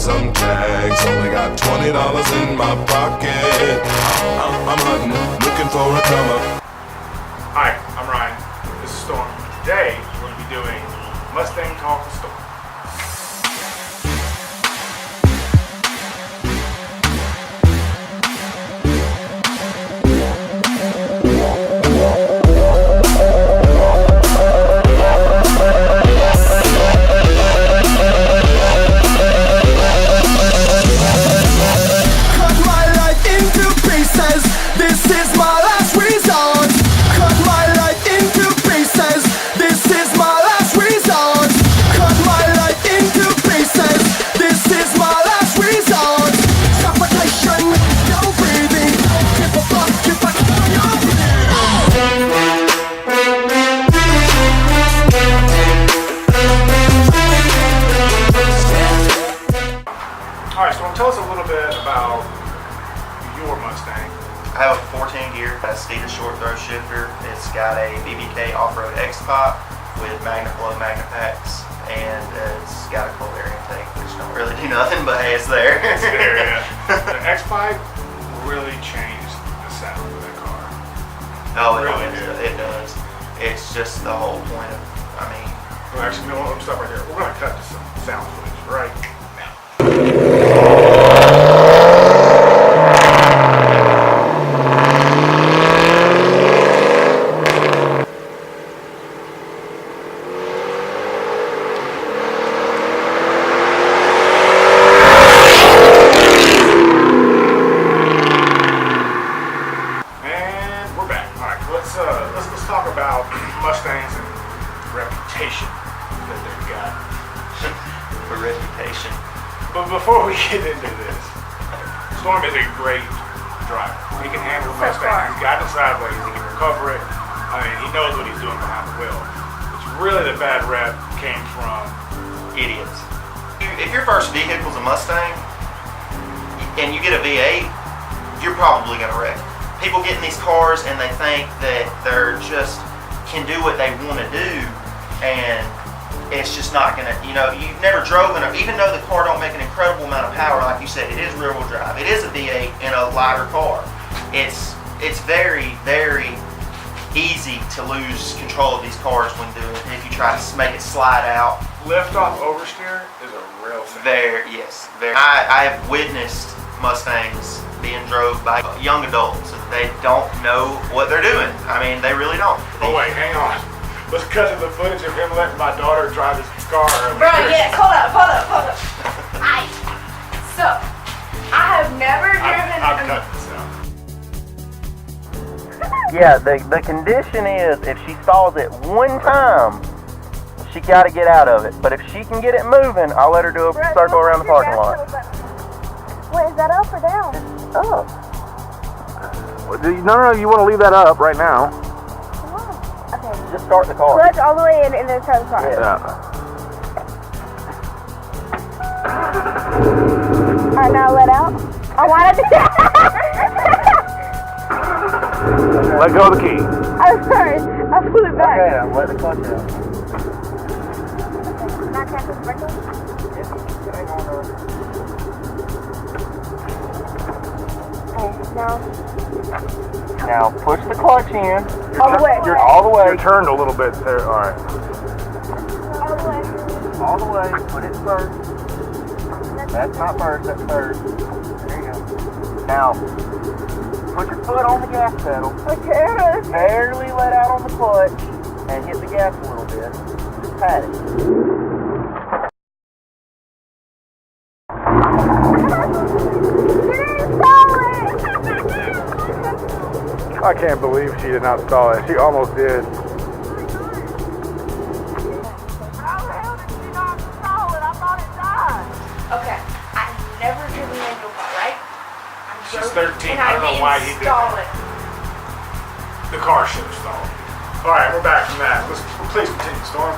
some tags. Only got $20 in my pocket. I'm hunting, looking for a come up. Hi, I'm Ryan. This is Storm. Today we're going to be doing Mustang Talk to Storm. Alright, Storm, tell us a little bit about your Mustang. I have a 14 gear Steeda short throw shifter. It's got a BBK off-road X-Pop with Magna Flow Magna Packs, and it's got a cold air intake, which don't really do nothing, but hey, it's there. It's there, yeah. The X-Pipe really changed the sound of that car. Oh, Really it does. It's just the whole point of, I mean... Well, actually, no, let me stop right here. We're going to cut to some sound footage right now. Let's talk about Mustangs and reputation that they've got. For reputation. But before we get into this, Storm is a great driver. He can handle the Mustang. He's got it sideways. He can recover it. I mean, he knows what he's doing behind the wheel. It's really the bad rep came from Idiots. If your first vehicle's a Mustang and you get a V8, you're probably going to wreck. People get in these cars and they think that they're just can do what they want to do, and it's just not gonna, you've never drove in even though the car don't make an incredible amount of power, like you said, it is rear wheel drive. It is a V8 in a lighter car. It's very, very easy to lose control of these cars when doing it if you try to make it slide out. Lift off oversteer is a real thing. Yes. I have witnessed Mustangs being drove by young adults. They don't know what they're doing. I mean, they really don't. Oh wait, hang on. Let's cut to the footage of him letting my daughter drive his car. Bro, yes, hold up. So, I have never driven. I've cut this out. Yeah, the condition is if she stalls it one time, she got to get out of it. But if she can get it moving, I'll let her do a circle around the parking lot. Wait, is that up or down? Up. No, you want to leave that up right now. Okay. Just start the car. Clutch all the way in and then start the car. Yeah. Alright, now let out. I want to do that. Let go of the key. I'm sorry. I pulled it back. Okay, now let the clutch out. Not catching the brake. Now push the clutch in. All the way. All the way. You're turned a little bit there. All right. All the way. All the way. Put it first. That's not first. That's third. There you go. Now put your foot on the gas pedal. Okay. Barely let out on the clutch and hit the gas a little bit. Just pat it. I can't believe she did not stall it. She almost did. Okay, I've never driven a manual car, right? She's 13. I don't know why he did that. The car should have stalled. Alright, we're back from that. Please continue, Storm.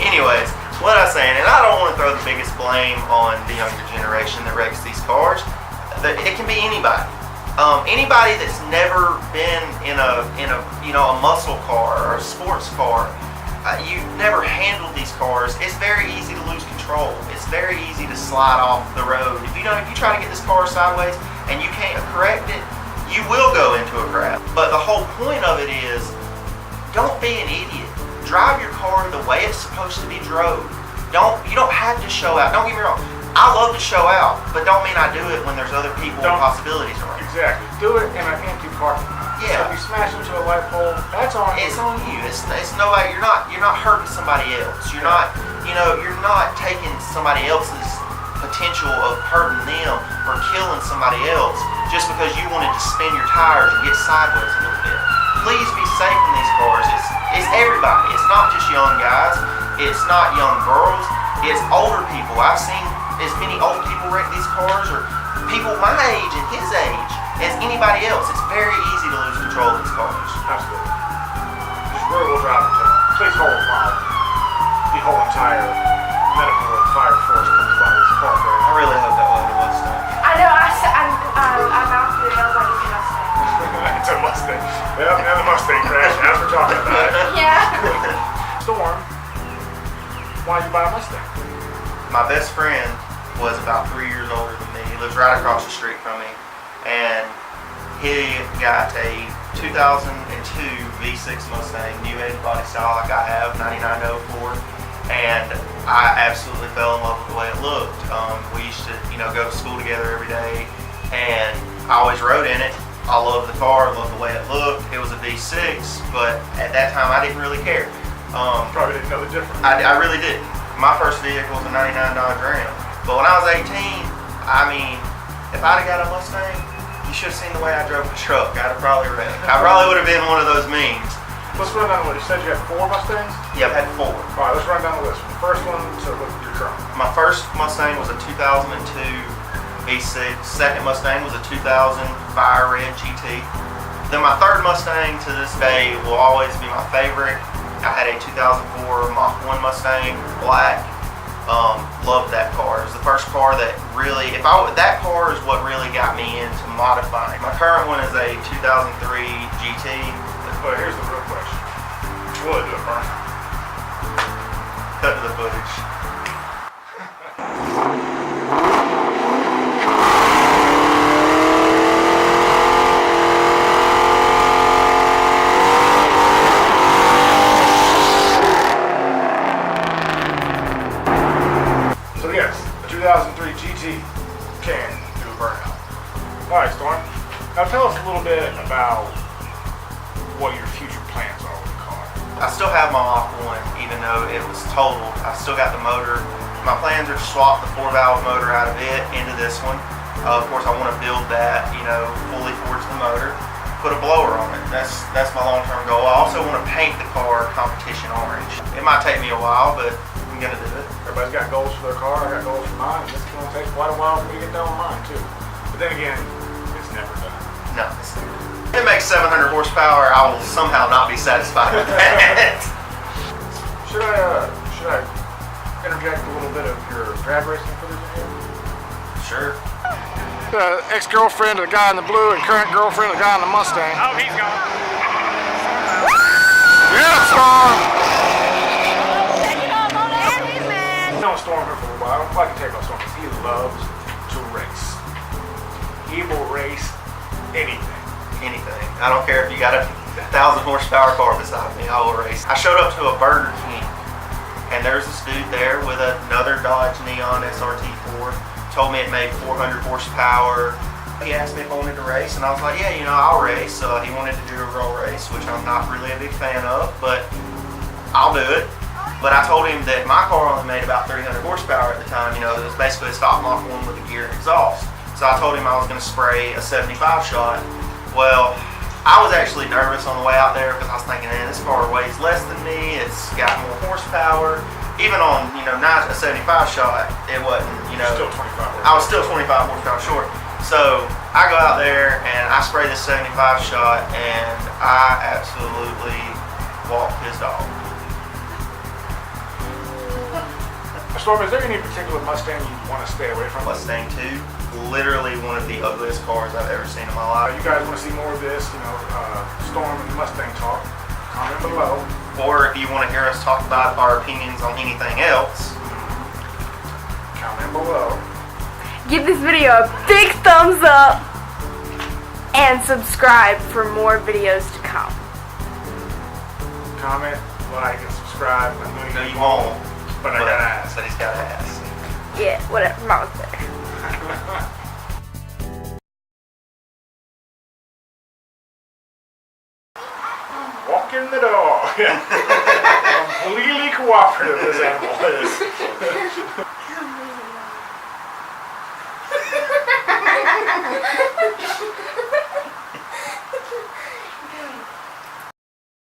Anyways, what I was saying, and I don't want to throw the biggest blame on the younger generation that wrecks these cars. It can be anybody. Anybody that's never been in a muscle car or a sports car, you've never handled these cars. It's very easy to lose control control. It's very easy to slide off the road. If you try to get this car sideways and you can't correct it, you will go into a crowd. But the whole point of it is, don't be an idiot. Drive your car the way it's supposed to be drove. You don't have to show out. Don't get me wrong. I love to show out, but don't mean I do it when there's other people and possibilities around. Exactly. Do it in an empty parking lot. Yeah. So if you smash into a light pole, that's on you. It's on you. It's nobody. You're not hurting somebody else. You're not taking somebody else's potential of hurting them or killing somebody else just because you wanted to spin your tires and get sideways a little bit. Please be safe in these cars. It's everybody. It's not just young guys. It's not young girls. It's older people. I've seen as many old people wreck these cars, or people my age and his age, as anybody else. It's very easy to lose control of these cars. Absolutely. Just rear-wheel drive in general. Please hold while the whole entire medical fire force comes by this car. I really hope that wasn't a Mustang. I know. I'm out there. I was like, It's a Mustang. Yep, and the Mustang crash as we're talking about it. yeah. Storm, why'd you buy a Mustang? My best friend was about 3 years older than me. He lives right across the street from me. And he got a 2002 V6 Mustang, new age body style like I have, 9904. And I absolutely fell in love with the way it looked. We used to, go to school together every day. And I always rode in it. I loved the car, I loved the way it looked. It was a V6, but at that time I didn't really care. Probably didn't know the difference. I really didn't. My first vehicle was a 99 Dodge Ram. But when I was 18, if I'd have got a Mustang, you should have seen the way I drove the truck. I'd have probably wrecked. I probably would have been one of those memes. Let's run down the list. You said you had 4 Mustangs? Yeah, I've had 4. All right, let's run down the list. The first one, so look at your truck. My first Mustang was a 2002 V6. Second Mustang was a 2000 Fire Red GT. Then my third Mustang to this day will always be my favorite. I had a 2004 Mach 1 Mustang, black. Loved that car. It was the first car that really, that car is what really got me into modifying. My current one is a 2003 GT. But here's the real question. Will it do it, Brian? Cut to the footage. So yes, the 2003 GT can do a burnout. All right, Storm. Now tell us a little bit about what your future plans are with the car. I still have my Mach 1, even though it was totaled. I still got the motor. My plans are to swap the 4-valve motor out of it into this one. Of course, I want to build that, fully forged the motor, put a blower on it. That's my long-term goal. I also want to paint the car competition orange. It might take me a while, but I'm gonna do it. Everybody's got goals for their car. I got goals for mine. This is going to take quite a while for me to get done with mine too. But then again, it's never done. No, if it makes 700 horsepower, I will somehow not be satisfied with that. Should I interject a little bit of your drag racing footage in here? Sure. The ex-girlfriend of the guy in the blue and current girlfriend of the guy in the Mustang. Oh, he's gone. Yeah, Storm! Man. I've known Storm here for a while. I can tell you about Storm because he loves to race. He will race anything. Anything. I don't care if you got a 1,000 horsepower car beside me, I will race. I showed up to a Burger King and there's this dude there with another Dodge Neon SRT4. Told me it made 400 horsepower. He asked me if I wanted to race and I was like, yeah, I'll race. He wanted to do a roll race, which I'm not really a big fan of, but I'll do it. But I told him that my car only made about 300 horsepower at the time. It was basically a stock Mach 1 with a gear and exhaust. So I told him I was going to spray a 75 shot. Well, I was actually nervous on the way out there because I was thinking, man, this car weighs less than me. It's got more horsepower. Even on, not a 75 shot, it wasn't, Still 25 horsepower. I was still 25 horsepower short. So I go out there and I spray this 75 shot and I absolutely walked his dog. Storm, is there any particular Mustang you want to stay away from? Mustang 2, literally one of the ugliest cars I've ever seen in my life. You guys want to see more of this, Storm and Mustang talk? Comment below. Or if you want to hear us talk about our opinions on anything else, below. Give this video a big thumbs up. And subscribe for more videos to come. Comment, like, and subscribe. I know No, you won't. but I gotta ask. But he's gotta ask. Yeah, whatever. Mama's there. Walk in the dog. Completely cooperative, this animal is.